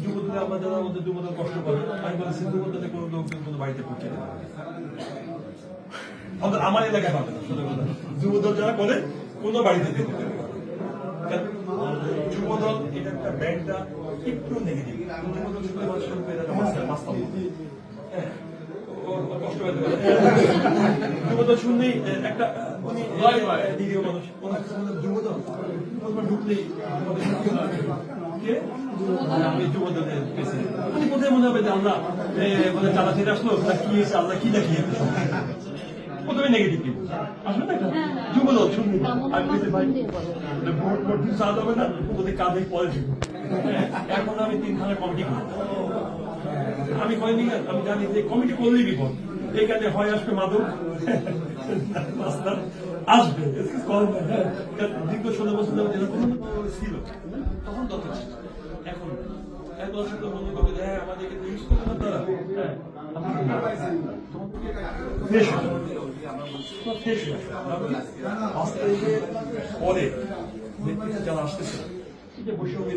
যুবদলে আমরা যারা আমাদের যুবদল কষ্ট করে আমি বলেছি যুবদলে কোনো লোকজন কোনো বাড়িতে পৌঁছে দেবে আমাদের আমার এলাকায় পাবে না যুবদল যারা করে কোনো বাড়িতে দিতে দেবে যুবদল এটা একটা ব্যান্ডটা একটু নেগেটিভ যুবদল শুনলে মানুষের কষ্ট পেতে পারে যুবদল শুনলেই একটা দ্বিতীয় মানুষ যুবদল ঢুকলেই যুবদলের কোথায় মনে হবে যে আমরা চালা ছেড়ে আসলো কি এসে আল্লাহ কি দেখিয়ে প্রথমে নেগেটিভ কিন্তু আসলে না একটা যুবদল শুনবি আর পেতে ভাই ভোট ভোট দিন চাওয়া যাবে না ওদের কাঁধে পরে দিব এখন আমি 3 খানে কমিটি করি আমি করিনি আমি জানি যে কমিটি করলেই বিপদ এখানে হয় আসবে মাদক আসবে দীর্ঘ 16 বছর এরকম ছিল তখন দরকার ছিল এখন এত অসুস্থ মনে করবে যে হ্যাঁ আমাদেরকে ইউজ করতে না তারা পরে যারা আসতেছে বৈষম্যের